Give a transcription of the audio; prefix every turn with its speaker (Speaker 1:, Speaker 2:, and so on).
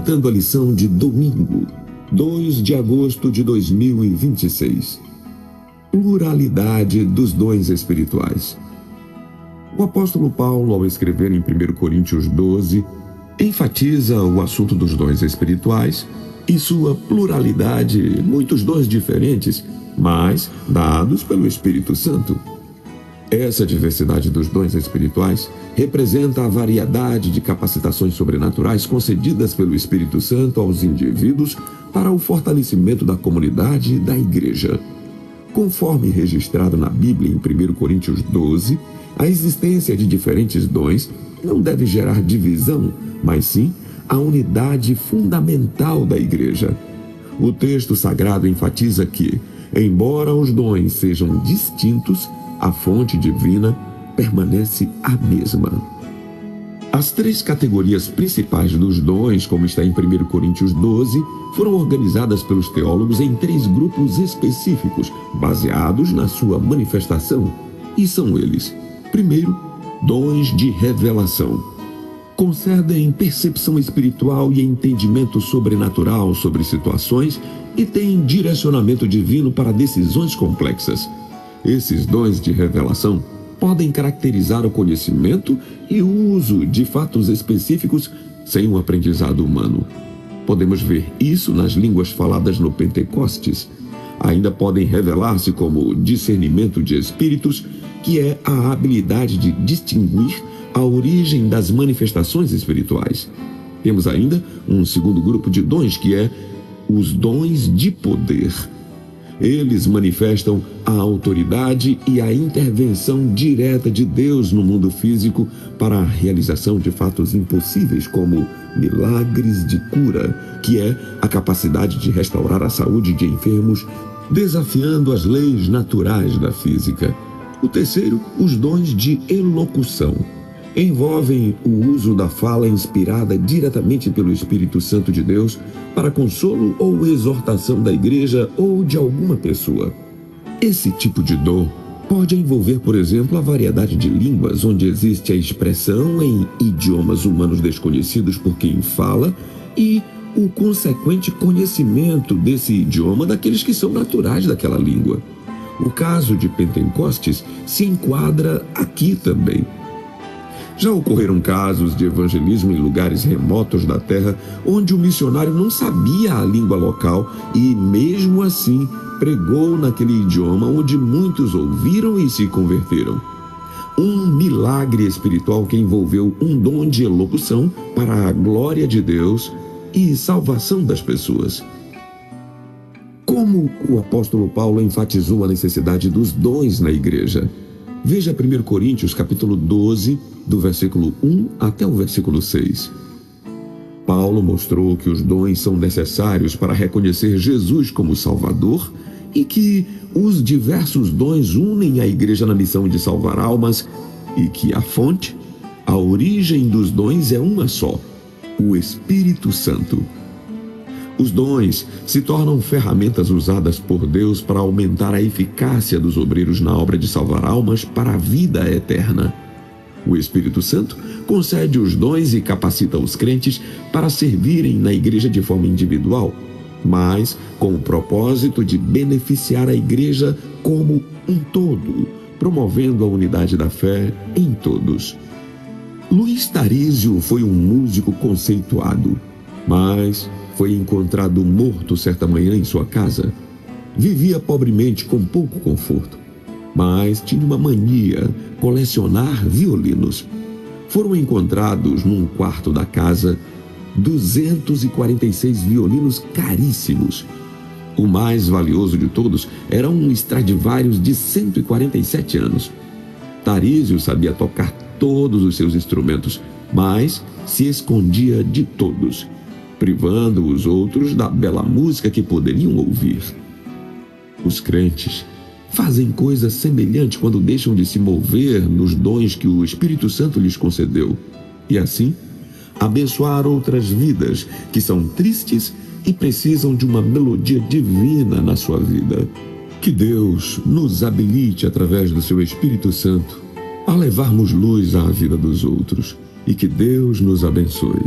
Speaker 1: apresentando a lição de domingo, 2 de agosto de 2026. Pluralidade dos dons espirituais. O apóstolo Paulo, ao escrever em 1 Coríntios 12, enfatiza o assunto dos dons espirituais e sua pluralidade, muitos dons diferentes, mas dados pelo Espírito Santo. Essa diversidade dos dons espirituais representa a variedade de capacitações sobrenaturais concedidas pelo Espírito Santo aos indivíduos para o fortalecimento da comunidade e da igreja. Conforme registrado na Bíblia em 1 Coríntios 12, a existência de diferentes dons não deve gerar divisão, mas sim a unidade fundamental da igreja. O texto sagrado enfatiza que, embora os dons sejam distintos, a fonte divina permanece a mesma. As 3 categorias principais dos dons, como está em 1 Coríntios 12, foram organizadas pelos teólogos em 3 grupos específicos, baseados na sua manifestação, e são eles: primeiro, dons de revelação. Concedem percepção espiritual e entendimento sobrenatural sobre situações e têm direcionamento divino para decisões complexas. Esses dons de revelação podem caracterizar o conhecimento e o uso de fatos específicos sem um aprendizado humano. Podemos ver isso nas línguas faladas no Pentecostes. Ainda podem revelar-se como discernimento de espíritos, que é a habilidade de distinguir a origem das manifestações espirituais. Temos ainda um segundo grupo de dons, que é os dons de poder. Eles manifestam a autoridade e a intervenção direta de Deus no mundo físico para a realização de fatos impossíveis, como milagres de cura, que é a capacidade de restaurar a saúde de enfermos, desafiando as leis naturais da física. O terceiro, os dons de elocução. Envolvem o uso da fala inspirada diretamente pelo Espírito Santo de Deus para consolo ou exortação da igreja ou de alguma pessoa. Esse tipo de dom pode envolver, por exemplo, a variedade de línguas, onde existe a expressão em idiomas humanos desconhecidos por quem fala e o consequente conhecimento desse idioma daqueles que são naturais daquela língua. O caso de Pentecostes se enquadra aqui também. Já ocorreram casos de evangelismo em lugares remotos da terra, onde o missionário não sabia a língua local e, mesmo assim, pregou naquele idioma onde muitos ouviram e se converteram. Um milagre espiritual que envolveu um dom de elocução para a glória de Deus e salvação das pessoas. Como o apóstolo Paulo enfatizou a necessidade dos dons na igreja? Veja 1 Coríntios capítulo 12, do versículo 1 até o versículo 6. Paulo mostrou que os dons são necessários para reconhecer Jesus como Salvador e que os diversos dons unem a igreja na missão de salvar almas e que a fonte, a origem dos dons é uma só: o Espírito Santo. Os dons se tornam ferramentas usadas por Deus para aumentar a eficácia dos obreiros na obra de salvar almas para a vida eterna. O Espírito Santo concede os dons e capacita os crentes para servirem na igreja de forma individual, mas com o propósito de beneficiar a igreja como um todo, promovendo a unidade da fé em todos. Luiz Tarísio foi um músico conceituado, mas foi encontrado morto certa manhã em sua casa. Vivia pobremente, com pouco conforto, mas tinha uma mania: colecionar violinos. Foram encontrados num quarto da casa 246 violinos caríssimos. O mais valioso de todos era um Stradivarius de 147 anos. Tarísio sabia tocar todos os seus instrumentos, mas se escondia de todos, privando os outros da bela música que poderiam ouvir. Os crentes fazem coisa semelhante quando deixam de se mover nos dons que o Espírito Santo lhes concedeu, e assim abençoar outras vidas que são tristes e precisam de uma melodia divina na sua vida. Que Deus nos habilite através do seu Espírito Santo a levarmos luz à vida dos outros, e que Deus nos abençoe.